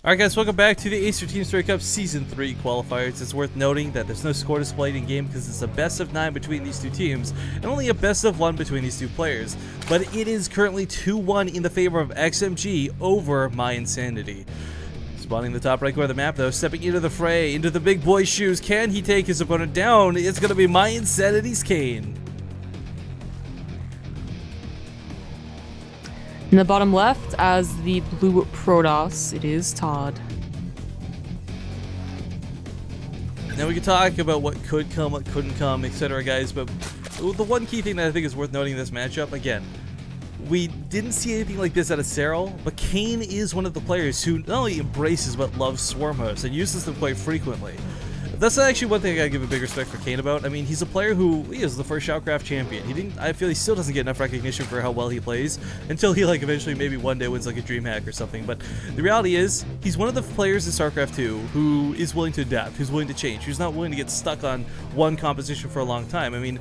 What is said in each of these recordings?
Alright guys, welcome back to the ATC Team Story Cup Season 3 qualifiers. It's worth noting that there's no score displayed in game because it's a best of 9 between these two teams and only a best of 1 between these two players. But it is currently 2-1 in the favor of XMG over mYinsanity. Spawning the top right corner of the map though, stepping into the fray, into the big boy's shoes. Can he take his opponent down? It's going to be mYinsanity's Kane. In the bottom left, as the blue Protoss, it is ToD. Now we can talk about what could come, what couldn't come, etc. guys, but the one key thing that I think is worth noting in this matchup, again, we didn't see anything like this out of Cyril, but Kane is one of the players who not only embraces but loves swarm hosts and uses them quite frequently. That's actually one thing I gotta give a big respect for Kane about. I mean, he's a player who he is the first Shoutcraft champion. I feel he still doesn't get enough recognition for how well he plays until he like eventually maybe one day wins like a DreamHack or something. But the reality is, he's one of the players in StarCraft 2 who is willing to adapt, who's willing to change, who's not willing to get stuck on one composition for a long time. I mean,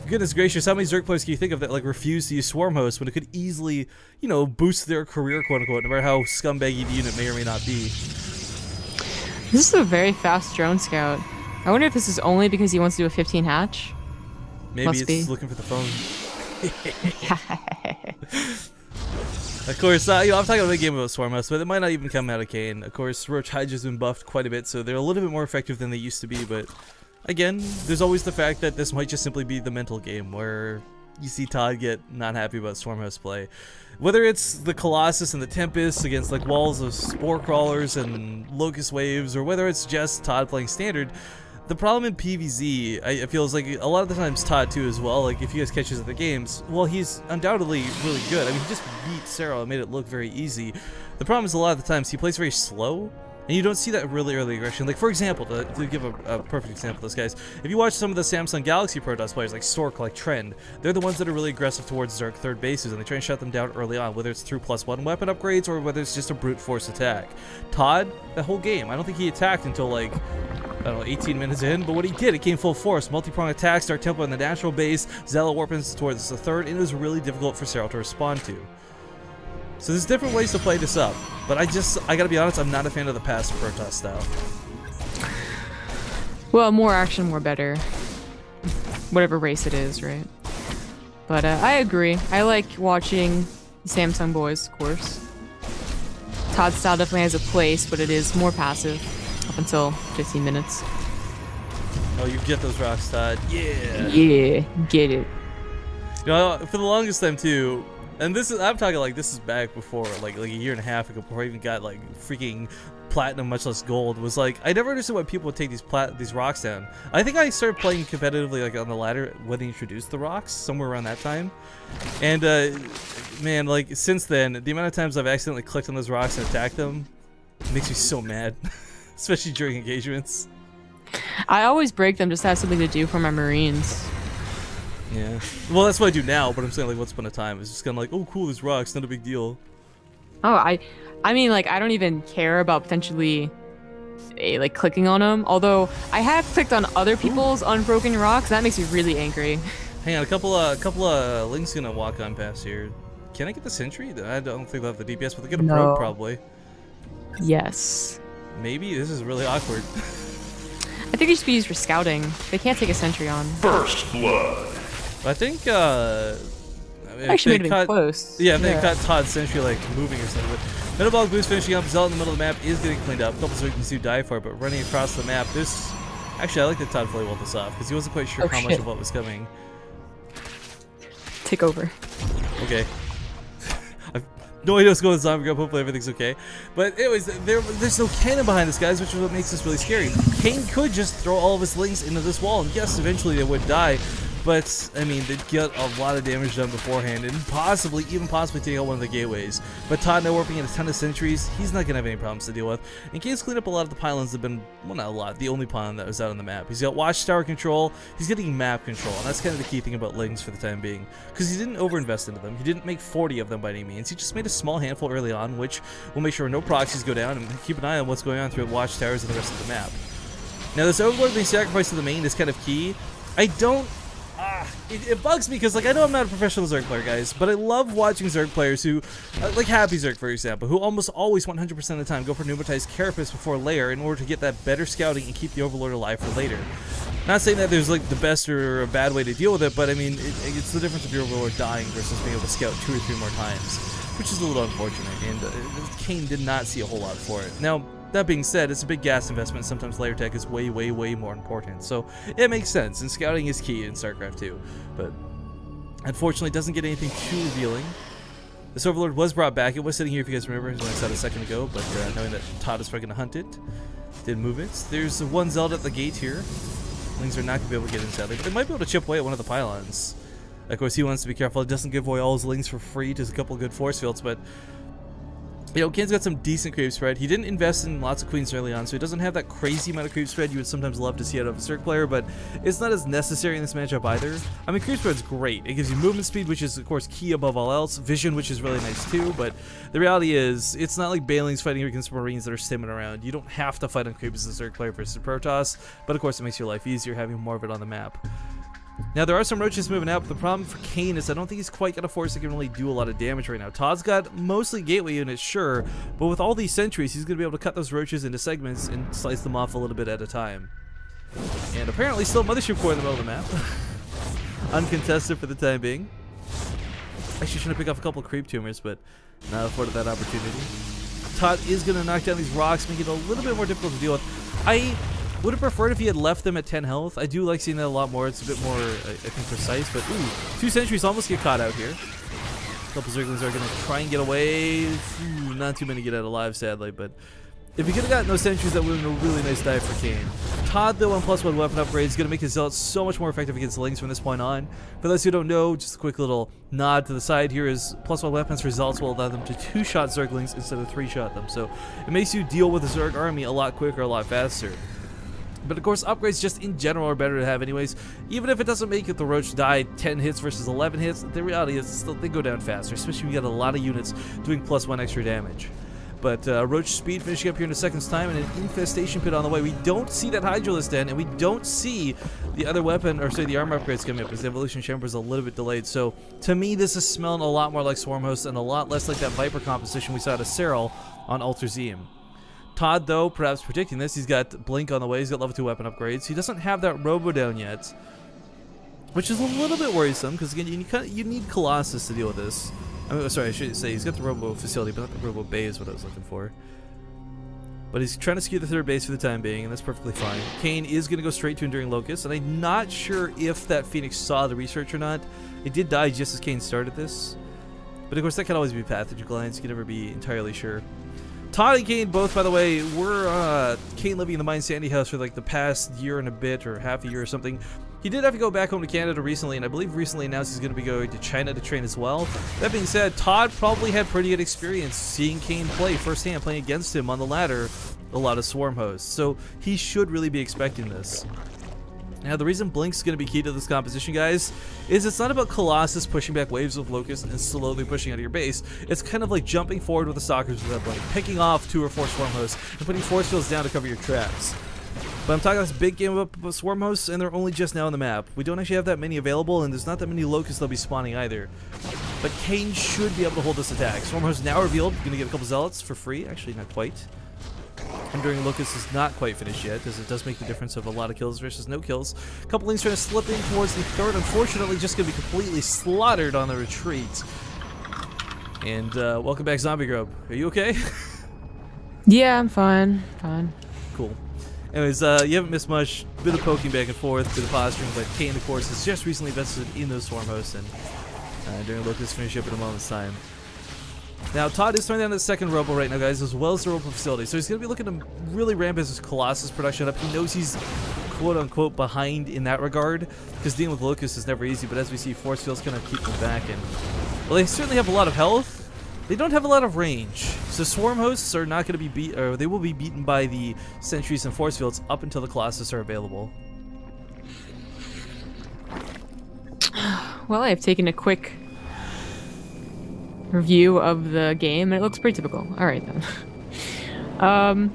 goodness gracious, how many Zerg players can you think of that like refuse to use swarm hosts when it could easily, you know, boost their career, quote unquote, no matter how scumbaggy the unit may or may not be. This is a very fast drone scout. I wonder if this is only because he wants to do a 15 hatch. Maybe it's looking for the phone. Of course, you know, I'm talking about a game about swarm hosts, but it might not even come out of Kane. Of course, Roach Hydra's been buffed quite a bit, so they're a little bit more effective than they used to be, but again, there's always the fact that this might just simply be the mental game where you see ToD get not happy about swarm host play. Whether it's the Colossus and the Tempest against like walls of spore crawlers and locust waves, or whether it's just ToD playing standard, the problem in PvZ, I feel, is like a lot of the times ToD too as well, like if you guys catch his other games, well, he's undoubtedly really good. I mean, he just beat Cyril and made it look very easy. The problem is a lot of the times he plays very slow, and you don't see that really early aggression. Like, for example, to give a perfect example of this, guys, if you watch some of the Samsung Galaxy Protoss players, like Stork, like Trend, they're the ones that are really aggressive towards Zerg third bases, and they try and shut them down early on, whether it's through +1 weapon upgrades, or whether it's just a brute force attack. ToD, that whole game, I don't think he attacked until, like, I don't know, 18 minutes in, but what he did, it came full force. Multi-prong attack, start tempo in the natural base, Zealot Warpens towards the third, and it was really difficult for Cyril to respond to. So there's different ways to play this up, but I gotta be honest, I'm not a fan of the passive Protoss style. Well, more action, more better. Whatever race it is, right? But I agree. I like watching the Samsung boys, of course. ToD style definitely has a place, but it is more passive up until 15 minutes. Oh, you get those rocks, ToD. Yeah! Yeah, get it. You know, for the longest time, too, and this is, I'm talking like this is back before, like a year and a half ago, before I even got like freaking platinum, much less gold, was like, I never understood why people would take these rocks down. I think I started playing competitively like on the ladder when they introduced the rocks, somewhere around that time. And man, like since then, the amount of times I've accidentally clicked on those rocks and attacked them makes me so mad, especially during engagements. I always break them just to have something to do for my Marines. Yeah. Well, that's what I do now, but I'm saying, like, once upon a time, it's just kind of like, oh, cool, there's rocks, not a big deal. Oh, I mean, like, I don't even care about potentially, like, clicking on them. Although, I have clicked on other people's unbroken rocks, and that makes me really angry. Hang on, a couple of links gonna walk on past here. Can I get the sentry? I don't think they'll have the DPS, but they get a probe, probably. Yes. Maybe? This is really awkward. I think they should be used for scouting. They can't take a sentry on. First blood. I think, actually made it close. Yeah, if they cut ToD's sentry, like, moving or something. But Metabolic Boost finishing up, Zealot in the middle of the map is getting cleaned up. A couple Zergans do die for it, but running across the map, this... Actually, I like that ToD fully walled this off, because he wasn't quite sure how much of what was coming. Take over. Okay. I've no idea what's going on with Zombie Grub, hopefully everything's okay. But anyways, there's no cannon behind this, guys, which is what makes this really scary. Kane could just throw all of his links into this wall, and yes, eventually they would die. But, I mean, they'd get a lot of damage done beforehand, and possibly take out one of the gateways. But ToD now warping in a ton of sentries, he's not going to have any problems to deal with. And Kane's cleaned up a lot of the pylons that have been, well, not a lot, the only pylon that was out on the map. He's got watchtower control, he's getting map control, and that's kind of the key thing about Lings for the time being. Because he didn't overinvest into them, he didn't make 40 of them by any means, he just made a small handful early on, which will make sure no proxies go down, and keep an eye on what's going on through watchtowers and the rest of the map. Now, this overlord being sacrificed to the main is kind of key. I don't it bugs me because, like, I know I'm not a professional Zerg player, guys, but I love watching Zerg players who, like Happy Zerg, for example, who almost always 100% of the time go for pneumatized Carapace before layer in order to get that better scouting and keep the Overlord alive for later. Not saying that there's, like, the best or a bad way to deal with it, but, I mean, it's the difference of your Overlord dying versus being able to scout 2 or 3 more times, which is a little unfortunate, and Kane did not see a whole lot for it. Now, that being said, it's a big gas investment. Sometimes layer tech is way, way, way more important. So it makes sense, and scouting is key in StarCraft 2. But unfortunately, it doesn't get anything too revealing. This Overlord was brought back. It was sitting here, if you guys remember, when I said a second ago. But knowing that ToD is probably going to hunt it, did move it. There's one Zelda at the gate here. Lings are not going to be able to get in, sadly, but they might be able to chip away at one of the pylons. Of course, he wants to be careful. It doesn't give away all his Lings for free. Just a couple of good force fields, but you know, Kane's got some decent creep spread. He didn't invest in lots of queens early on, so he doesn't have that crazy amount of creep spread you would sometimes love to see out of a Zerg player, but it's not as necessary in this matchup either. I mean, creep spread's great. It gives you movement speed, which is, of course, key above all else. Vision, which is really nice too, but the reality is, it's not like Bailings fighting against Marines that are stimming around. You don't have to fight on creep as a Zerg player versus Protoss, but of course it makes your life easier having more of it on the map. Now, there are some roaches moving out, but the problem for Kane is I don't think he's quite got a force that can really do a lot of damage right now. ToD's got mostly gateway units, sure, but with all these sentries, he's going to be able to cut those roaches into segments and slice them off a little bit at a time. And apparently still Mothership Core in the middle of the map. Uncontested for the time being. Actually, should have picked off a couple of creep tumors, but not afforded that opportunity. ToD is going to knock down these rocks, making it a little bit more difficult to deal with. I would have preferred if he had left them at 10 health. I do like seeing that a lot more. It's a bit more, I think, precise. But, ooh, 2 sentries almost get caught out here. A couple Zerglings are going to try and get away. Ooh, not too many get out alive, sadly. But if he could have gotten those sentries, that would have been a really nice dive for Kane. ToD, though, on +1 weapon upgrade is going to make his Zealots so much more effective against Lings from this point on. For those who don't know, just a quick little nod to the side here is +1 weapons for Zealots will allow them to 2-shot Zerglings instead of 3-shot them. So it makes you deal with the Zerg army a lot quicker, a lot faster. But of course, upgrades just in general are better to have anyways. Even if it doesn't make it the Roach die 10 hits versus 11 hits, the reality is still they go down faster, especially when you got a lot of units doing +1 extra damage. But Roach speed finishing up here in a second's time, and an infestation pit on the way. We don't see that Hydralisk Den, and we don't see the other weapon, or say the armor upgrades coming up, because the evolution chamber is a little bit delayed. So to me, this is smelling a lot more like Swarmhost and a lot less like that Viper composition we saw at Serral on Ultrazeum. ToD, though, perhaps predicting this, he's got Blink on the way, he's got level 2 weapon upgrades. He doesn't have that Robo down yet, which is a little bit worrisome, because again, you need Colossus to deal with this. I mean, sorry, I should say he's got the Robo facility, but not the Robo Bay is what I was looking for. But he's trying to skew the 3rd base for the time being, and that's perfectly fine. Kane is going to go straight to Enduring Locust, and I'm not sure if that Phoenix saw the research or not. It did die just as Kane started this. But of course, that can always be Pathogen Alliance, you can never be entirely sure. ToD and Kane both, by the way, were Kane living in the mYinsanity house for like the past year and a bit, or half a year or something. He did have to go back home to Canada recently, and I believe recently announced he's going to be going to China to train as well. That being said, ToD probably had pretty good experience seeing Kane play firsthand, playing against him on the ladder a lot of Swarm hosts, so he should really be expecting this. Now, the reason Blink's going to be key to this composition, guys, is it's not about Colossus pushing back waves of Locust and slowly pushing out of your base. It's kind of like jumping forward with the Stalkers with that Blink, picking off 2 or 4 Swarm hosts, and putting force fields down to cover your traps. But I'm talking about this big game of Swarm hosts, and they're only just now on the map. We don't actually have that many available, and there's not that many Locusts they'll be spawning either. But Kane should be able to hold this attack. Swarm host now revealed, going to get a couple Zealots for free. Actually, not quite. Enduring Locust is not quite finished yet, as it does make the difference of a lot of kills versus no kills. A couple Lings trying to slip in towards the 3rd, unfortunately just going to be completely slaughtered on the retreat. And welcome back, Zombie Grub. Are you okay? Yeah, I'm fine. Fine. Cool. Anyways, you haven't missed much. Bit of poking back and forth, bit of posturing, but Kane, of course, has just recently invested in those Swarm hosts, and Enduring Locust finish up in a moment's time. Now, ToD is throwing down the 2nd Robo right now, guys, as well as the Robo facility. So he's going to be looking to really ramp his Colossus production up. He knows he's quote-unquote behind in that regard, because dealing with Locust is never easy, but as we see, Force Fields kind of keep them back. And well, they certainly have a lot of health. They don't have a lot of range. So Swarm Hosts are not going to be or they will be beaten by the Sentries and Force Fields up until the Colossus are available. Well, I have taken a quick review of the game, and it looks pretty typical. Alright then.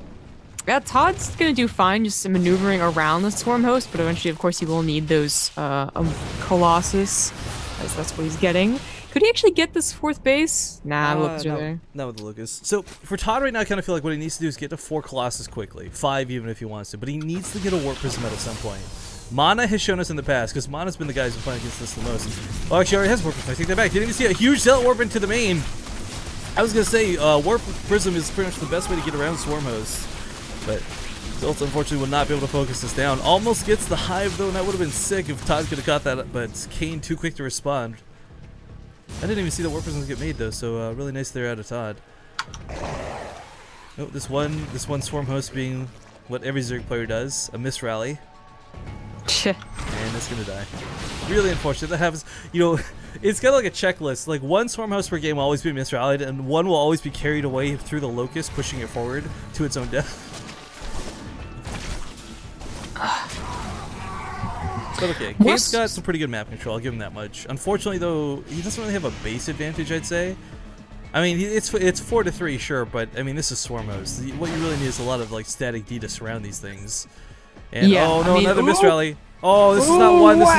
Yeah, Todd's gonna do fine just maneuvering around the Swarm Host, but eventually, of course, he will need those Colossus, as that's what he's getting. Could he actually get this 4th base? Nah, the Locus are there. Not with the Locus. So, for ToD right now, I kind of feel like what he needs to do is get to 4 Colossus quickly. 5 even if he wants to, but he needs to get a Warp Prism at some point. Mana has shown us in the past, because Mana's been the guy who's been playing against this the most. Oh, actually, already has Warp Prism. I take that back. Didn't even see a huge Zealot Warp into the main. I was going to say, Warp Prism is pretty much the best way to get around Swarm Hosts. But Zealot, unfortunately, will not be able to focus this down. Almost gets the Hive, though, and that would have been sick if ToD could have got that, but Kane too quick to respond. I didn't even see the Warp Prisms get made, though, so really nice there out of ToD. Oh, this one Swarm Host being what every Zerg player does, a miss rally. And it's gonna die. Really unfortunate. That happens. You know, it's kind of like a checklist. Like, one Swarm Host per game will always be misrallied, and one will always be carried away through the Locust, pushing it forward to its own death. But okay, Kane's got some pretty good map control, I'll give him that much. Unfortunately, though, he doesn't really have a base advantage, I'd say. I mean, it's 4-3, sure, but I mean, this is Swarm Host. What you really need is a lot of like static D to surround these things. And yeah, oh no, another misrally. Oh, this is not 1, this is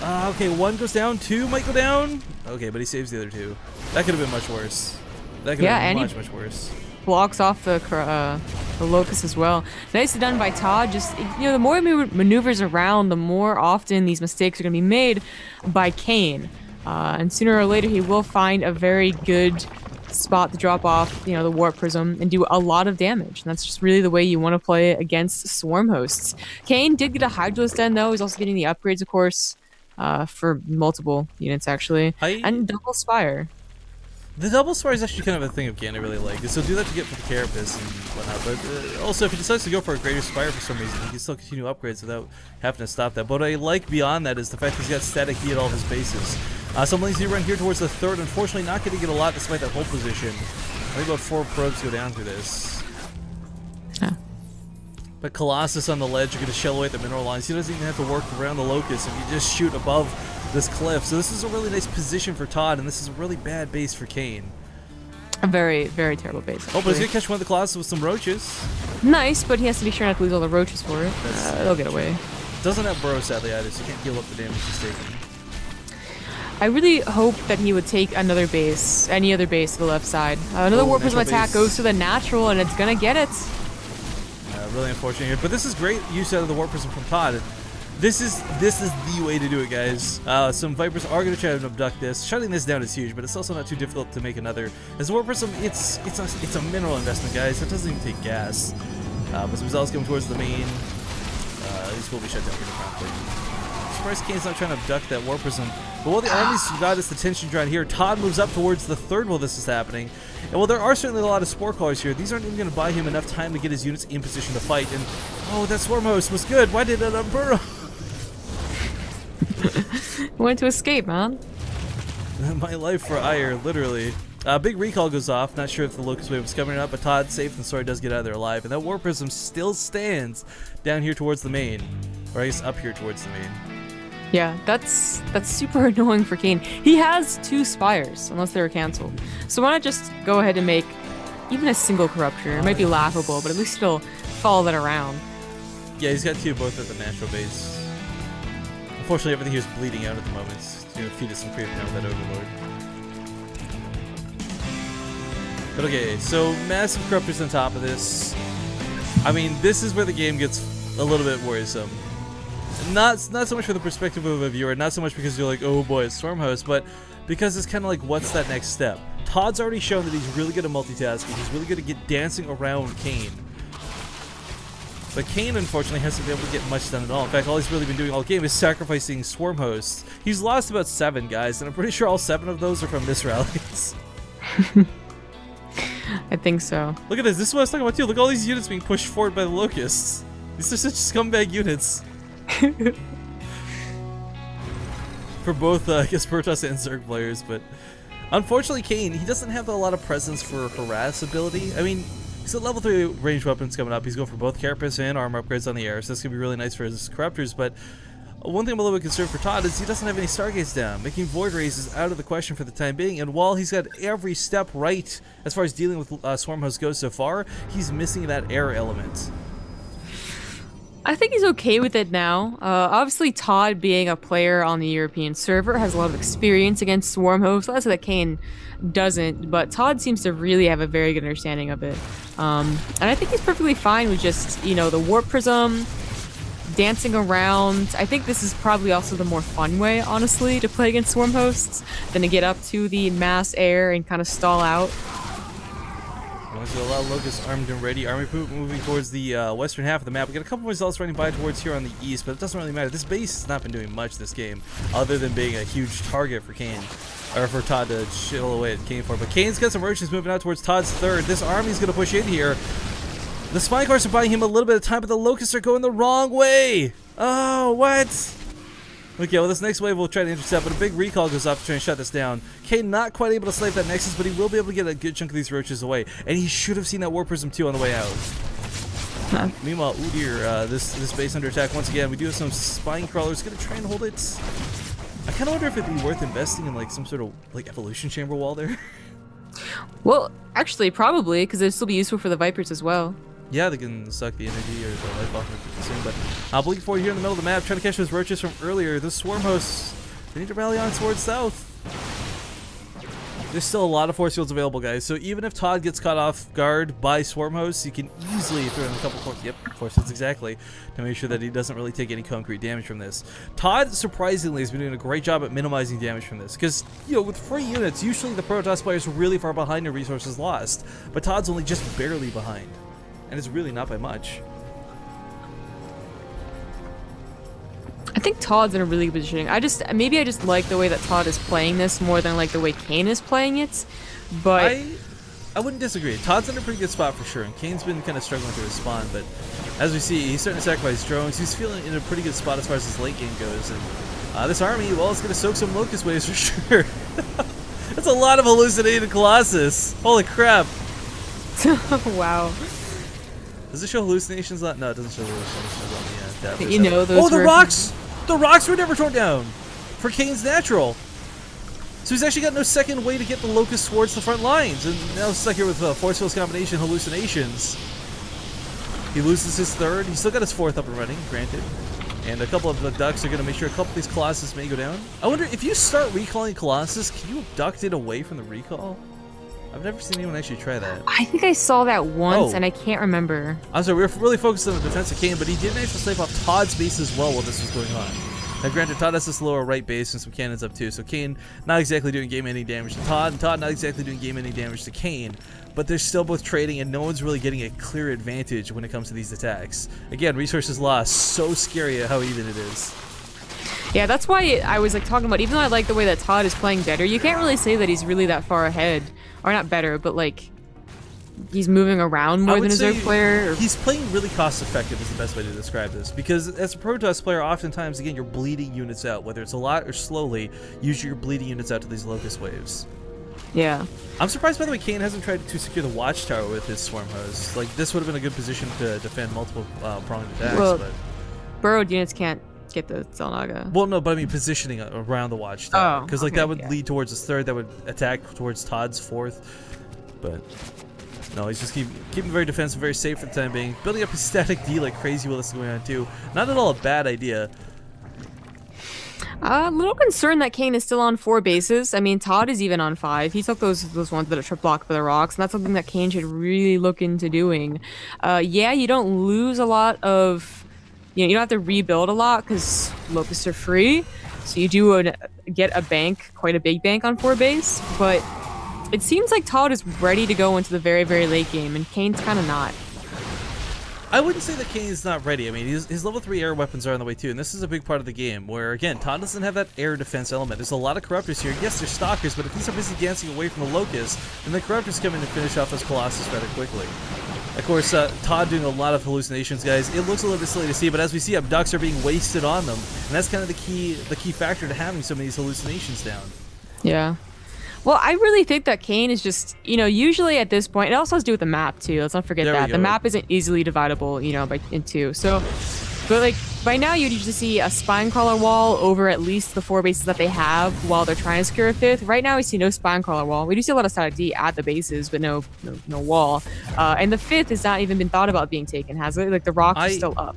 4. Okay, 1 goes down, 2 might go down. Okay, but he saves the other 2. That could have been much worse. That could have been much much worse. Blocks off the Locust as well. Nicely done by ToD. Just, you know, the more he maneuvers around, the more often these mistakes are going to be made by Kane. And sooner or later, he will find a very good spot to drop off, you know, the Warp Prism and do a lot of damage. And that's just really the way you want to play against Swarm Hosts. Kane did get a Hydralisk Den, though. He's also getting the upgrades, of course, for multiple units, actually. And double Spire. The double Spire is actually kind of a thing of Kane I really like. So do that to get for the Carapace and whatnot. But also, if he decides to go for a greater Spire for some reason, he can still continue upgrades without having to stop that. But what I like beyond that is the fact he's got static D at all of his bases. Some lazy run here towards the 3rd. Unfortunately, not going to get a lot despite that whole position. I think about 4 probes go down through this. Huh. But Colossus on the ledge are going to shell away at the mineral lines. He doesn't even have to work around the Locust if you just shoot above this cliff. So this is a really nice position for ToD, and this is a really bad base for Kane. A very, very terrible base. Actually. Oh, but he's going to catch one of the Colossus with some roaches. Nice, but he has to be sure not to lose all the roaches for it. They'll get away. Doesn't have Burrow, sadly, either, so he can't heal up the damage he's taking. I really hope that he would take another base, any other base to the left side. Another Warp Prism attack goes to the natural, and it's going to get it. Really unfortunate here, but this is great use out of the Warp Prism from ToD. This is the way to do it, guys. Some Vipers are going to try to abduct this. Shutting this down is huge, but it's also not too difficult to make another. As Warp Prism, it's a mineral investment, guys. It doesn't even take gas. But some Zealots coming towards the main. These will be shut down pretty promptly. I'm surprised Kane's not trying to abduct that Warp Prism. But while the army's got its attention drawn here, ToD moves up towards the 3rd while this is happening. And while there are certainly a lot of Spore Callers here, these aren't even going to buy him enough time to get his units in position to fight. And oh, that Swarm Host was good. Why did it burrow? Went to escape, man. My life for ire, literally. Big recall goes off. Not sure if the Locust Wave was coming or not, but ToD's safe and Sora does get out of there alive. And that Warp Prism still stands down here towards the main. Or I guess up here towards the main. Yeah, that's super annoying for Kane. He has 2 Spires, unless they were cancelled. So why not just go ahead and make even a single Corruptor? It might be laughable, but at least it'll follow that around. Yeah, he's got 2 both at the natural base. Unfortunately, everything here is bleeding out at the moment. He's going to feed us some creep now with that Overlord. But okay, so massive Corruptors on top of this. I mean, this is where the game gets a little bit worrisome. Not so much from the perspective of a viewer, not so much because you're like, oh boy, it's Swarm Host, but because it's kind of like, what's that next step? ToD's already shown that he's really good at multitasking. He's really good at dancing around Kane. But Kane, unfortunately, hasn't been able to get much done at all. In fact, all he's really been doing all game is sacrificing Swarm Hosts. He's lost about 7 guys, and I'm pretty sure all 7 of those are from misrallies. I think so. Look at this. This is what I was talking about too. Look at all these units being pushed forward by the Locusts. These are such scumbag units. For both, I guess, Protoss and Zerg players, but unfortunately, Kane, he doesn't have a lot of presence for harass ability. I mean, he's got level 3 ranged weapons coming up. He's going for both Carapace and armor upgrades on the air, so that's going to be really nice for his Corruptors, but One thing I'm a little bit concerned for ToD is he doesn't have any Stargates down, making Void Rays is out of the question for the time being, and while he's got every step right as far as dealing with Swarm Host goes so far, he's missing that air element. I think he's okay with it now. Obviously, ToD, being a player on the European server, has a lot of experience against Swarm Host. That's that Kane doesn't, but ToD seems to really have a very good understanding of it. And I think he's perfectly fine with just, you know, the Warp Prism, dancing around. I think this is probably also the more fun way, honestly, to play against Swarm Hosts than to get up to the mass air and kind of stall out. A lot of Locusts armed and ready. Army Poop moving towards the western half of the map. We got a couple more results running by towards here on the east, but it doesn't really matter. This base has not been doing much this game, other than being a huge target for Kane, or for ToD to chill away at Kane for. But Kane's got some merchants moving out towards ToD's third. This army's going to push in here. The Spine Cars are buying him a little bit of time, but the Locusts are going the wrong way. Oh, what? Okay, well, this next wave we'll try to intercept, but a big recall goes off to try and shut this down. Kane not quite able to snipe that Nexus, but he will be able to get a good chunk of these roaches away. And he should have seen that Warp Prism too on the way out. Huh. Meanwhile, Udyr, this base under attack once again. We do have some Spine Crawlers going to try and hold it. I kind of wonder if it'd be worth investing in like some sort of like evolution chamber wall there. Well, actually, probably, because it'd still be useful for the Vipers as well. Yeah, they can suck the energy or the life off of it soon, but Bleak Forward here in the middle of the map, trying to catch those roaches from earlier. The Swarm Hosts, they need to rally on towards south. There's still a lot of force fields available, guys, so even if ToD gets caught off guard by Swarm Hosts, you can easily throw in a couple force fields exactly, to make sure that he doesn't really take any concrete damage from this. ToD, surprisingly, has been doing a great job at minimizing damage from this, because, you know, with free units, usually the Protoss players are really far behind and resources lost, but ToD's only just barely behind. And it's really not by much. I think ToD's in a really good positioning. Maybe I just like the way that ToD is playing this more than like the way Kane is playing it. But I wouldn't disagree. ToD's in a pretty good spot for sure, and Kane's been kind of struggling to respond. But as we see, he's starting to sacrifice drones. He's feeling in a pretty good spot as far as his late game goes. And this army, well, it's going to soak some Locust waves for sure. That's a lot of hallucinated Colossus. Holy crap! Wow. Does it show hallucinations on? No, it doesn't show hallucinations on the you know, those the rocks! The rocks were never torn down for Kane's natural. So he's actually got no second way to get the Locust towards the front lines. And now it's stuck here with Force Fields combination hallucinations. He loses his third. He's still got his fourth up and running, granted. And a couple of the ducks are going to make sure a couple of these Colossus may go down. I wonder, if you start recalling Colossus, can you abduct it away from the recall? I've never seen anyone actually try that. I think I saw that once, and I can't remember. I'm sorry, we were really focused on the defense of Kane, but he did manage to snipe off ToD's base as well while this was going on. Now, granted, ToD has this lower right base and some cannons up too, so Kane not exactly doing game-ending damage to ToD, and ToD not exactly doing game-ending damage to Kane, but they're still both trading, and no one's really getting a clear advantage when it comes to these attacks. Again, resources lost, so scary at how even it is. Yeah, that's why I was like talking about, even though I like the way that ToD is playing better, you can't really say that he's really that far ahead. Or not better, but like he's moving around more than a Zerg player. He's playing really cost effective is the best way to describe this. Because as a Protoss player, oftentimes, again, you're bleeding units out. Whether it's a lot or slowly, usually you're bleeding units out to these Locust waves. Yeah. I'm surprised, by the way, Kane hasn't tried to secure the Watchtower with his Swarm Host. Like, this would have been a good position to defend multiple pronged attacks. Well, but burrowed units can't get the Xel'Naga. Well, no, but I mean positioning around the Watchtower. Because okay, that would lead towards his third, that would attack towards ToD's fourth. But no, he's just keeping very defensive, very safe for the time being. Building up his static D like crazy while this is going on too. Not at all a bad idea. A little concerned that Kane is still on 4 bases. I mean, ToD is even on 5. He took those ones that are trip blocked by the rocks, and that's something that Kane should really look into doing. Yeah, you don't lose a lot of... You know, you don't have to rebuild a lot because Locusts are free. So you do get a bank, quite a big bank on 4 base, but it seems like ToD is ready to go into the very, very late game, and Kane's kind of not. I wouldn't say that Kane's not ready. I mean, his level 3 air weapons are on the way too, and this is a big part of the game where, again, ToD doesn't have that air defense element. There's a lot of Corruptors here. Yes, they're Stalkers, but if these are busy dancing away from the Locust, then the Corruptors come in and finish off those Colossus rather quickly. Of course, ToD doing a lot of hallucinations, guys. It looks a little bit silly to see, but as we see, abducts are being wasted on them, and that's kind of the key factor to having some of these hallucinations down. Yeah. Well, I really think that Kane is just, you know, usually at this point, it also has to do with the map too. Let's not forget that. The map isn't easily dividable, you know, in 2. So But like by now, you'd usually see a spine crawler wall over at least the 4 bases that they have while they're trying to secure a 5th. Right now, we see no spine crawler wall. We do see a lot of static D at the bases, but no wall. And the 5th has not even been thought about being taken, has it? Like the rocks are still up.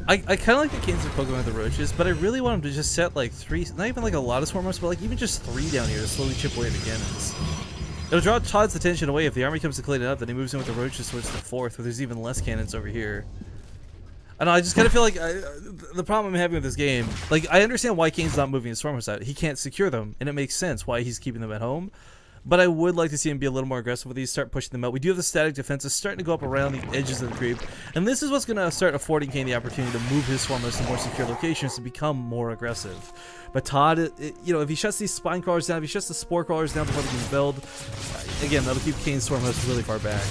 I kind of like the Canes and Pokemon with the Roaches, but I really want them to just set like 3, not even like a lot of Swarmers, but like even just 3 down here to slowly chip away at the cannons. It'll draw Todd's attention away. If the army comes to clean it up, then he moves in with the Roaches towards the 4th, where there's even less cannons over here. I don't know, I just kind of feel like the problem I'm having with this game, like I understand why Kane's not moving his Swarmers out. He can't secure them, and it makes sense why he's keeping them at home. But I would like to see him be a little more aggressive with these, start pushing them out. We do have the static defenses starting to go up around the edges of the creep. And this is what's going to start affording Kane the opportunity to move his Swarmers to more secure locations to become more aggressive. But Todd, you know, if he shuts these spine crawlers down, if he shuts the spore crawlers down before they can build, again, that'll keep Kane's Swarmers really far back.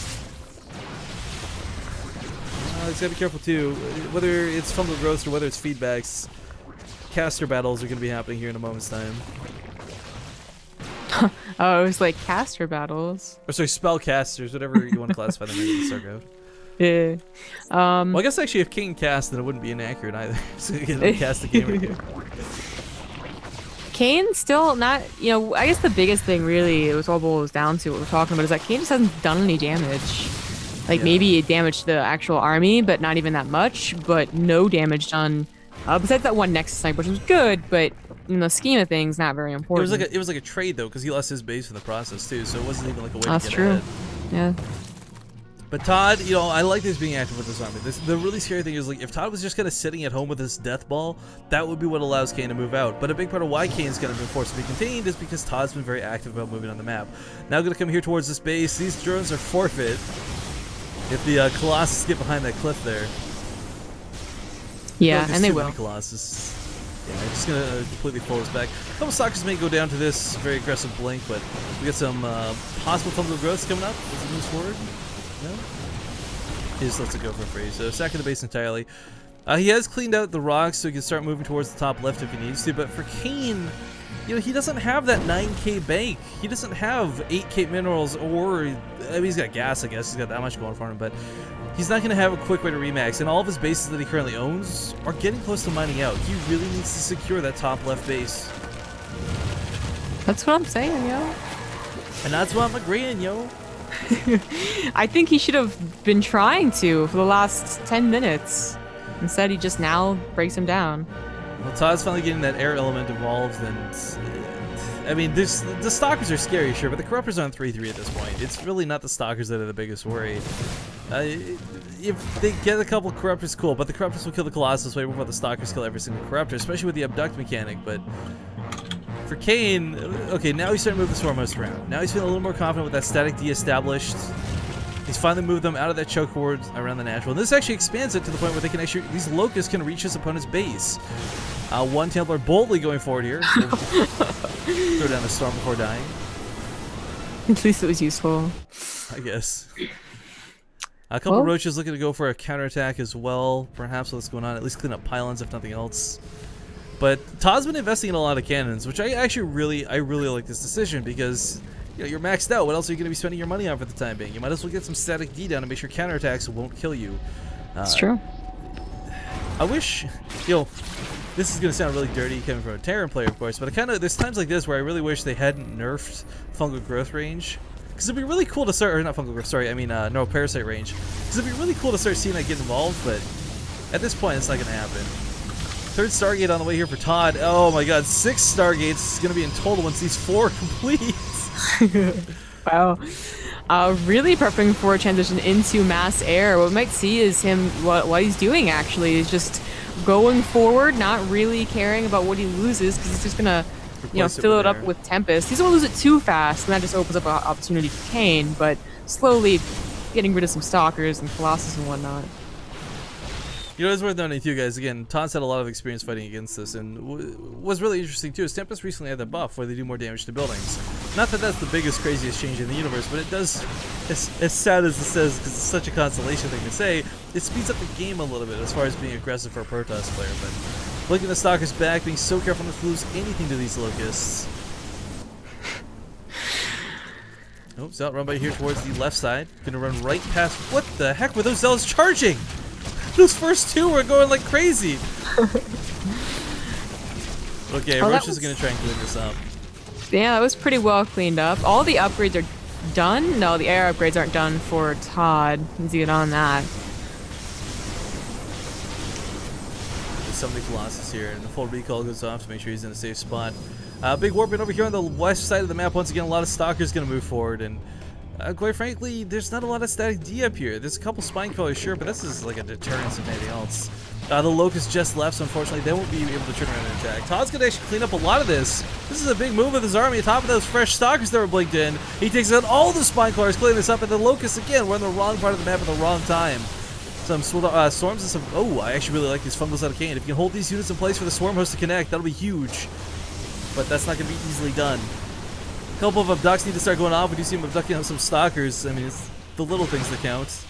He's got to be careful too. Whether it's fungal growth or whether it's feedbacks, caster battles are going to be happening here in a moment's time. Oh, it was like caster battles. Or sorry, spell casters, whatever you want to classify them in Starcraft. Yeah. Well, I guess actually if King cast, then it wouldn't be inaccurate either. So you can cast the game again. Kane still not, you know, I guess the biggest thing really, it was all boils down to what we're talking about, is that Kane just hasn't done any damage. Like maybe it damaged the actual army, but not even that much, but no damage done. Besides that one next snipe, which was good, but in the scheme of things, not very important. It was like a trade though, because he lost his base for the process too, so it wasn't even like a way That's to get true. ahead. Yeah. But Todd, you know, I like this being active with this army. The really scary thing is, like, if Todd was just kind of sitting at home with his death ball, that would be what allows Kane to move out. But a big part of why Kane's kind of been forced to be contained is because Todd's been very active about moving on the map. Now going to come here towards this base. These drones are forfeit if the Colossus get behind that cliff there. Yeah, and they will. Colossus. Yeah, just gonna completely pull this back. A couple stalkers may go down to this very aggressive blink, but we got some possible fungal growths coming up as it moves forward. No? He just lets it go for free. So sacking the base entirely. He has cleaned out the rocks so he can start moving towards the top left if he needs to, but for Kane, you know, he doesn't have that 9k bank. He doesn't have 8k minerals, or I mean, he's got gas, I guess. He's got that much going for him, but he's not going to have a quick way to remax, and all of his bases that he currently owns are getting close to mining out. He really needs to secure that top left base. That's what I'm saying, yo. And that's what I'm agreeing, yo. I think he should have been trying to for the last 10 minutes. Instead, he just now breaks him down. Well, Todd's finally getting that air element involved, and I mean, the stalkers are scary, sure, but the corruptors are on 3-3 at this point. It's really not the stalkers that are the biggest worry. If they get a couple corruptors, cool, but the corruptors will kill the Colossus way before the stalkers kill every single corruptor, especially with the abduct mechanic. But for Kane, okay, now he's starting to move the Swarmos around. Now he's feeling a little more confident with that static D established. He's finally moved them out of that chokehold around the natural. And this actually expands it to the point where they can actually, these locusts can reach his opponent's base. One Templar boldly going forward here. Throw down the storm before dying. At least it was useful. I guess. A couple roaches looking to go for a counterattack as well. Perhaps what's going on. At least clean up pylons if nothing else. But Todd's been investing in a lot of cannons, which I actually really like this decision because, you know, you're maxed out. What else are you going to be spending your money on for the time being? You might as well get some static D down and make sure counterattacks won't kill you. It's true. I wish, you know, this is going to sound really dirty coming from a Terran player, of course, but there's times like this where I really wish they hadn't nerfed fungal growth range. Because it'd be really cool to start, or not fungal growth, sorry, I mean neural parasite range. Because it'd be really cool to start seeing that get involved, but at this point it's not going to happen. Third Stargate on the way here for Todd. Oh my god, 6 Stargates going to be in total once these 4 complete. Wow. Really prepping for a transition into mass air. What we might see is him, what he's doing actually is just going forward, not really caring about what he loses, because he's just going to, you know, fill it up with Tempest. He doesn't want to lose it too fast, and that just opens up an opportunity for Kane, but slowly getting rid of some Stalkers and Colossus and whatnot. You know, it's worth noting too, guys. Again, Todd's had a lot of experience fighting against this, and what's really interesting too is Tempest recently had the buff where they do more damage to buildings. Not that that's the biggest, craziest change in the universe, but it does, as sad as it says, because it's such a consolation thing to say, it speeds up the game a little bit as far as being aggressive for a Protoss player. But looking at the Stalkers back, being so careful not to lose anything to these Locusts. Oops, outrun by here towards the left side. Gonna run right past. What the heck were those Zealots charging? Those first two were going like crazy. Okay, Roach is going to try and clean this up. Yeah, that was pretty well cleaned up. All the upgrades are done. No, the air upgrades aren't done for ToD. Let's get on that. Somebody Colossus here, and the full recall goes off to make sure he's in a safe spot. Big warping over here on the west side of the map. Once again, a lot of Stalkers going to move forward, and quite frankly, there's not a lot of static D up here. There's a couple Spine Crawlers, sure, but this is like a deterrence of anything else. The Locust just left, so unfortunately they won't be able to turn around and attack. ToD's going to actually clean up a lot of this. This is a big move with his army on top of those fresh Stalkers that were blinked in. He takes out all the Spine Crawlers, cleaning this up, and the Locust, again, we're on the wrong part of the map at the wrong time. Some Swarms and some... Oh, I actually really like these Fungals out of Kane. If you can hold these units in place for the Swarm Host to connect, that'll be huge. But that's not going to be easily done. A couple of abducts need to start going off. We do see him abducting some Stalkers. I mean, it's the little things that count.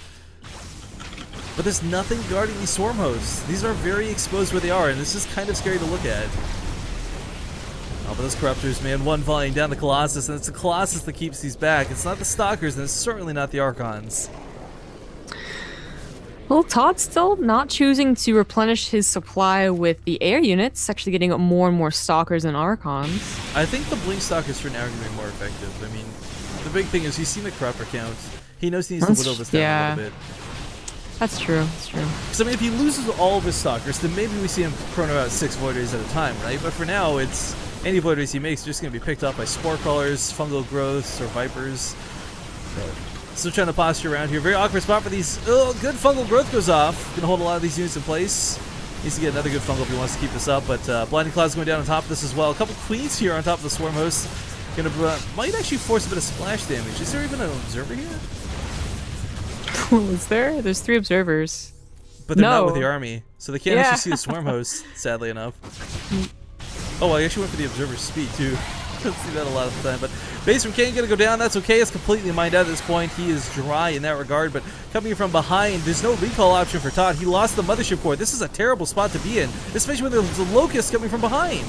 But there's nothing guarding these Swarm Hosts. These are very exposed where they are, and this is kind of scary to look at. Oh, but those Corruptors, man, one volleying down the Colossus, and it's the Colossus that keeps these back. It's not the Stalkers, and it's certainly not the Archons. Well, ToD's still not choosing to replenish his supply with the air units, actually getting more and more Stalkers and Archons. I think the Blink Stalkers for now are going to be more effective. I mean, the big thing is he's seen the Corruptor count. He knows he needs to whittle this down a little bit. That's true, that's true. Because, I mean, if he loses all of his Stalkers, then maybe we see him chrono out 6 Void Rays at a time, right? But for now, it's any Void Rays he makes are just going to be picked up by Spore Crawlers, Fungal Growths, or Vipers. Still trying to posture around here. Very awkward spot for these. Oh, good Fungal Growth goes off. Gonna hold a lot of these units in place. Needs to get another good Fungal if he wants to keep this up. But Blinding Cloud's going down on top of this as well. A couple Queens here on top of the Swarm Host. Gonna might actually force a bit of splash damage. Is there even an Observer here? Is there? There's 3 Observers. But they're not with the army, so they can't actually see the Swarm Host, sadly enough. Oh, I actually went for the Observer's speed too. Don't see that a lot of the time, but base from Kane gonna go down. That's okay. It's completely mined out at this point. He is dry in that regard, but coming from behind, there's no recall option for ToD. He lost the Mothership Core. This is a terrible spot to be in, especially when there's a Locust coming from behind.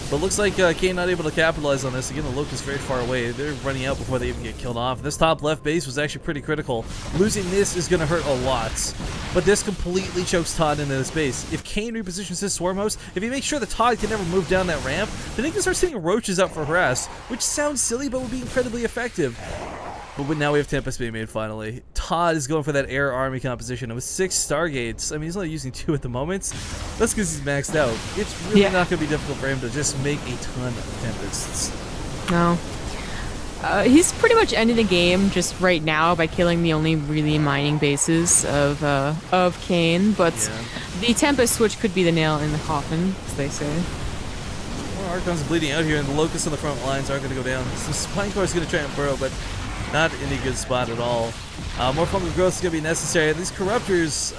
But looks like Kane not able to capitalize on this. Again, the Locust very far away. They're running out before they even get killed off. This top left base was actually pretty critical. Losing this is going to hurt a lot. But this completely chokes ToD into this base. If Kane repositions his Swarm Host, if he makes sure that ToD can never move down that ramp, then he can start sending Roaches out for harass, which sounds silly but would be incredibly effective. But now we have Tempest being made finally. ToD is going for that air army composition. And with 6 Stargates, I mean, he's only using 2 at the moment. That's because he's maxed out. It's really not going to be difficult for him to just make a ton of Tempests. No. He's pretty much ending the game just right now by killing the only really mining bases of Kane. But the Tempest switch could be the nail in the coffin, as they say. Well, Archon's bleeding out here, and the Locusts on the front lines aren't going to go down. So Spine Core is going to try and burrow, but not in a good spot at all. More Fungal Growth is going to be necessary. These Corruptors,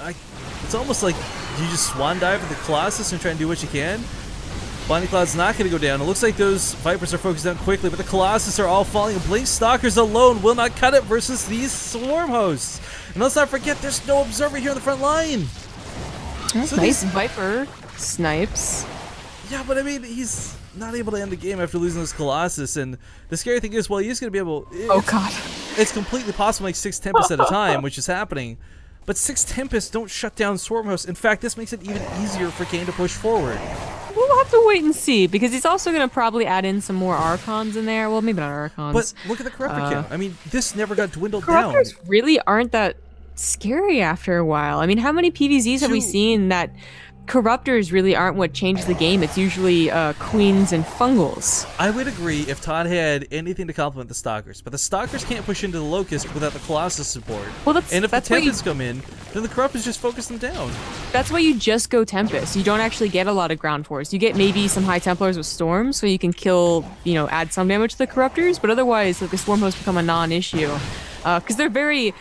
it's almost like you just swan dive at the Colossus and try and do what you can. Blinding Cloud's not going to go down. It looks like those Vipers are focused down quickly, but the Colossus are all falling. And Blink Stalkers alone will not cut it versus these Swarm Hosts. And let's not forget, there's no Observer here on the front line. So nice Viper snipes. Yeah, but I mean, he's not able to end the game after losing this Colossus, and the scary thing is, well, he's going to be able... Oh, God. It's completely possible to make 6 Tempests at a time, which is happening. But 6 Tempests don't shut down Swarm Hosts. In fact, this makes it even easier for Kane to push forward. We'll have to wait and see, because he's also going to probably add in some more Archons in there. Well, maybe not Archons. But look at the Corruptor count. I mean, this never got dwindled Corruptors down. really aren't that scary after a while. I mean, how many PvZs have we seen that Corruptors really aren't what changes the game? It's usually Queens and Fungals. I would agree if ToD had anything to complement the Stalkers, but the Stalkers can't push into the Locust without the Colossus support. Well, and if the Tempests come in, then the Corruptors just focus them down. That's why you just go Tempest. You don't actually get a lot of ground force. You get maybe some High Templars with Storms, so you can kill, add some damage to the Corruptors, but otherwise, like, the Swarm Hosts become a non-issue. Because they're very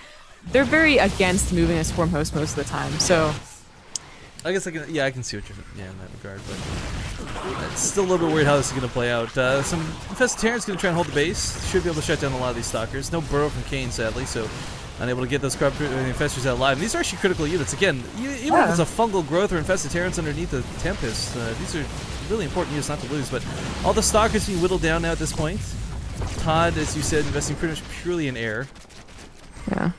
against moving a Swarm Host most of the time, so... I guess I can see what you're in that regard, but it's still a little bit weird how this is going to play out. Some Infested Terran's going to try and hold the base. Should be able to shut down a lot of these Stalkers. No burrow from Kane, sadly, so unable to get those Infestors out alive. And these are actually critical units. Again, even if it's a Fungal Growth or Infested Terrans underneath the Tempest, these are really important units not to lose. But all the Stalkers being whittled down now at this point. ToD, as you said, investing pretty much purely in air. Yeah.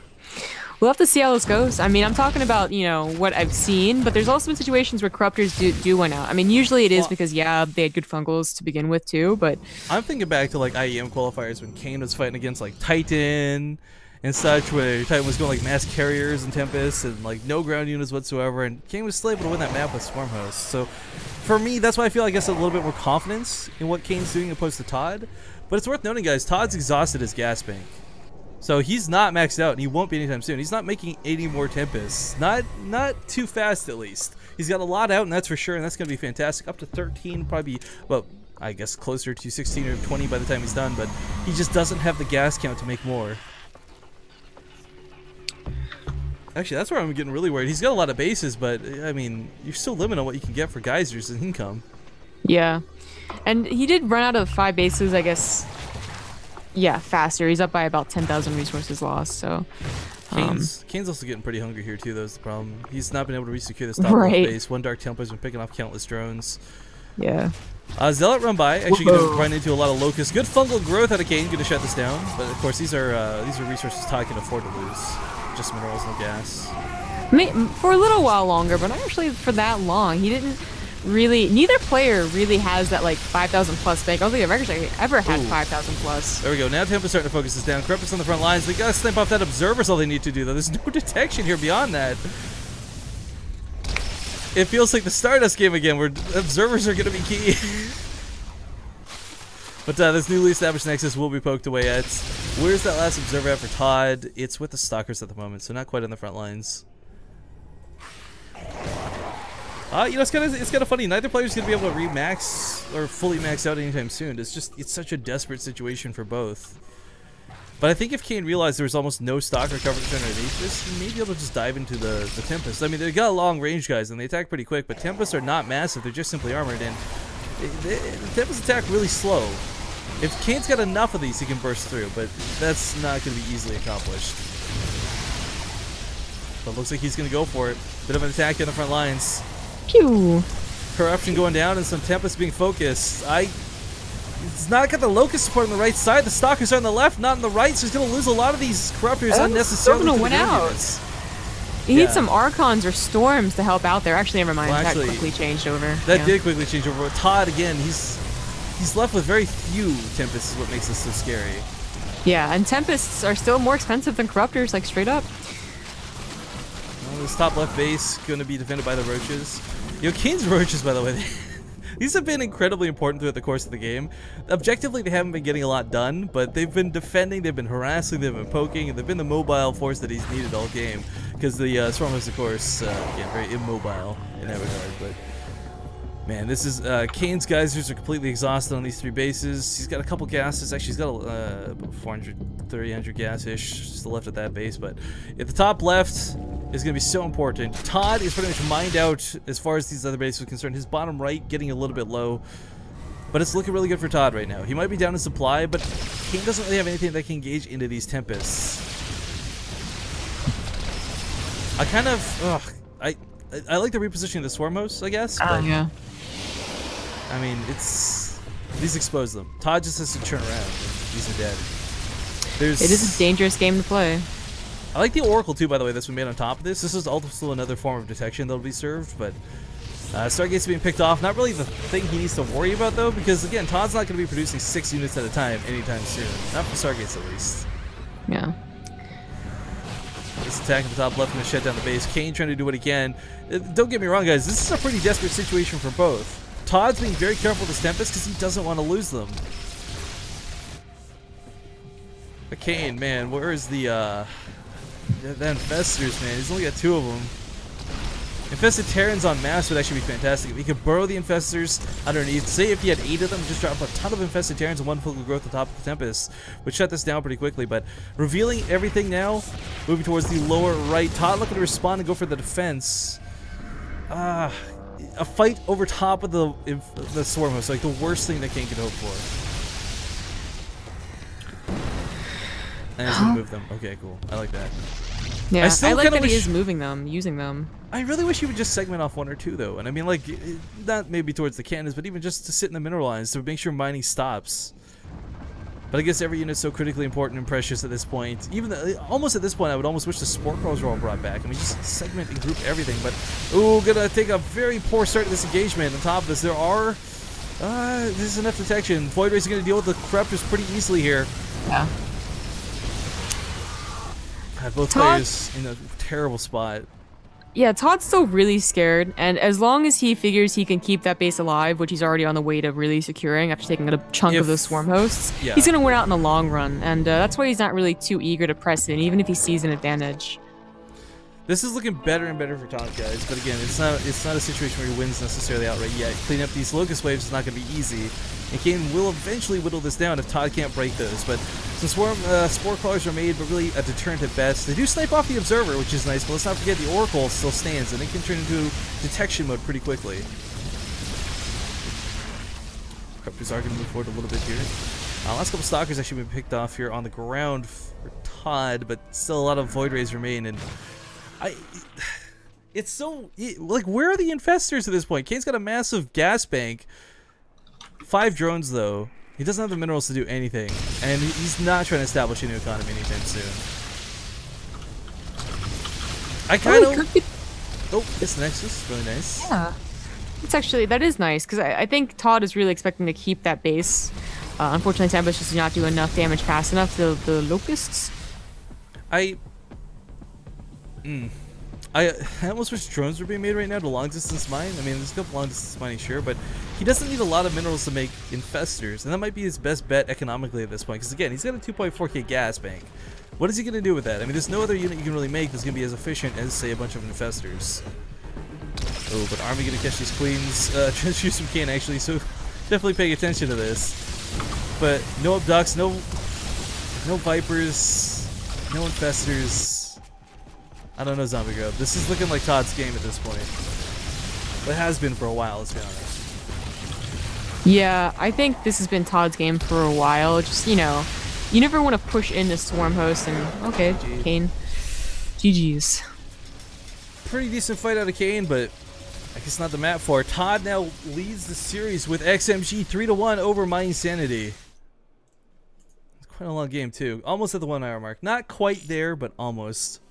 we'll have to see how this goes. I mean, I'm talking about, you know, what I've seen, but there's also been situations where corruptors do win out. I mean, usually it is because, yeah, they had good fungals to begin with too, but I'm thinking back to like IEM qualifiers when Kane was fighting against like Titan and such, where Titan was going like mass carriers and Tempest and like no ground units whatsoever, and Kane was still able to win that map with Swarm Host. So for me, that's why I feel I guess a little bit more confidence in what Kane's doing opposed to ToD. But it's worth noting, guys, ToD's exhausted his gas bank. So he's not maxed out, and he won't be anytime soon. He's not making 80 more Tempests. Not too fast, at least. He's got a lot out, and that's for sure, and that's going to be fantastic. Up to 13, probably, well, I guess closer to 16 or 20 by the time he's done, but he just doesn't have the gas count to make more. Actually, that's where I'm getting really worried. He's got a lot of bases, but, I mean, you're still limited on what you can get for geysers and income. yeah. And he did run out of 5 bases, I guess. Yeah, faster. He's up by about 10,000 resources lost, so... Kane's also getting pretty hungry here, too, though, is the problem. He's not been able to resecure this top left base. One Dark Templar's been picking off countless drones. Yeah. Zealot run by, actually going to run into a lot of Locusts. Good fungal growth out of Kane, going to shut this down. But, of course, these are resources ToD can afford to lose. Just minerals, no gas. For a little while longer, but not actually for that long. He didn't... really, neither player really has that like 5,000 plus bank. I don't think I've actually ever had 5,000 plus. There we go. Now Tempest starting to focus this down. Corruptors on the front lines. They gotta snipe off that observer's all they need to do, though. There's no detection here beyond that. It feels like the Stardust game again, where observers are gonna be key. But this newly established Nexus will be poked away at. Where's that last observer at for ToD? It's with the Stalkers at the moment, so not quite on the front lines. You know, it's kind of funny. Neither player's gonna be able to re-max or fully max out anytime soon. It's such a desperate situation for both. But I think if Kane realized there was almost no Stalker coverage underneath this, he may be able to just dive into the Tempest. I mean, they got long range guys and they attack pretty quick, but Tempests are not massive. They're just simply armored, and the Tempests attack really slow. If Kane's got enough of these, he can burst through, but that's not going to be easily accomplished. But it looks like he's going to go for it. Bit of an attack in the front lines. Pew! Corruption going down and some Tempests being focused. It's not got the Locust support on the right side. The Stalkers are on the left, not on the right, so he's going to lose a lot of these Corruptors unnecessarily. Still going to win out. He needs some Archons or Storms to help out there. Actually, never mind. Well, that quickly changed over. That did quickly change over. But ToD, again, he's left with very few Tempests is what makes this so scary. Yeah, and Tempests are still more expensive than Corruptors, like straight up. Well, this top left base going to be defended by the Roaches. Yo, Kane's Roaches, by the way, these have been incredibly important throughout the course of the game. Objectively, they haven't been getting a lot done, but they've been defending, they've been harassing, they've been poking, and they've been the mobile force that he's needed all game. Because the Swarm is, of course, again, very immobile in that regard. But man, this is Kane's geysers are completely exhausted on these 3 bases. He's got a couple gases. Actually, he's got 400, 300 gas-ish still left at that base. But at the top left is going to be so important. ToD is pretty much mined out as far as these other bases are concerned. His bottom right getting a little bit low. But it's looking really good for ToD right now. He might be down in supply, but Kane doesn't really have anything that can engage into these Tempests. I kind of... I like the repositioning of the Swarm Hosts, I guess. But, yeah. I mean, these expose them. ToD just has to turn around. These are dead. It is a dangerous game to play. I like the Oracle too, by the way, that's been made on top of this. This is also another form of detection that'll be served, but Stargate's being picked off. Not really the thing he needs to worry about, though, because, again, ToD's not going to be producing 6 units at a time anytime soon. Not for Stargates, at least. Yeah. This attack at the top left going to shut down the base. Kane trying to do what he can. Don't get me wrong, guys. This is a pretty desperate situation for both. ToD's being very careful with his Tempest because he doesn't want to lose them. But Kane, man, where is the Infestors, man? He's only got 2 of them. Infested Terrans on mass would actually be fantastic. If he could burrow the Infestors underneath, say if he had 8 of them, just drop a ton of Infested Terrans and 1 full growth on top of the Tempest, would shut this down pretty quickly. But revealing everything now, moving towards the lower right. ToD looking to respond and go for the defense. A fight over top of the Swarm Host, like the worst thing that Kane could hope for. And he's gonna move them. Okay, cool. I like that. Yeah, I like that he is moving them, using them. I really wish he would just segment off 1 or 2, though. And I mean, like, not maybe towards the cannons, but even just to sit in the mineral lines to make sure mining stops. But I guess every unit's so critically important and precious at this point. Even almost at this point, I would almost wish the Sport Crawlers were all brought back. I mean, just segment and group everything. But, ooh, gonna take a very poor start to this engagement. On top of this, there are... this is enough detection. Void Rays are gonna deal with the Corruptors pretty easily here. Yeah. Both players in a terrible spot. Yeah, Todd's still really scared, and as long as he figures he can keep that base alive, which he's already on the way to really securing after taking a chunk of those swarm hosts, he's going to win out in the long run, and that's why he's not really too eager to press in, even if he sees an advantage. This is looking better and better for Todd, guys, but again, it's not a situation where he wins necessarily outright yet. Cleaning up these Locust Waves is not going to be easy, and Kane will eventually whittle this down if Todd can't break those, but some Spore Crawlers are made, but really a deterrent at best. They do snipe off the Observer, which is nice, but let's not forget the Oracle still stands, and it can turn into detection mode pretty quickly. Corruptors are going to move forward a little bit here. Last couple Stalkers actually been picked off here on the ground for Todd, but still a lot of Void Rays remain, and it's so, like, where are the infestors at this point? Kane's got a massive gas bank. 5 drones, though. He doesn't have the minerals to do anything, and he's not trying to establish a new economy anytime soon. I kind of... Oh, this Nexus, really nice. Yeah. It's actually, that is nice, because I think Todd is really expecting to keep that base. Unfortunately, Tempest just did not do enough damage fast enough to the Locusts. I almost wish drones were being made right now to long distance mine. I mean, there's a couple long distance mining, sure, but he doesn't need a lot of minerals to make infestors, and that might be his best bet economically at this point, because again, he's got a 2.4k gas bank. What is he going to do with that? I mean, there's no other unit you can really make that's going to be as efficient as, say, a bunch of infestors. Oh, but Army going to catch these queens. Transfuse from Kane, actually, so definitely paying attention to this. But no abducts, no Vipers, no infestors. I don't know, Zombie Grub. This is looking like Todd's game at this point. But it has been for a while, let's be honest. Yeah, I think this has been Todd's game for a while. Just, you know, you never want to push into Swarm Host and, okay, GG. Kane. GG's. Pretty decent fight out of Kane, but I guess not the map for it. Todd now leads the series with XMG 3-1 over mYinsanity. It's quite a long game, too. Almost at the 1 hour mark. Not quite there, but almost.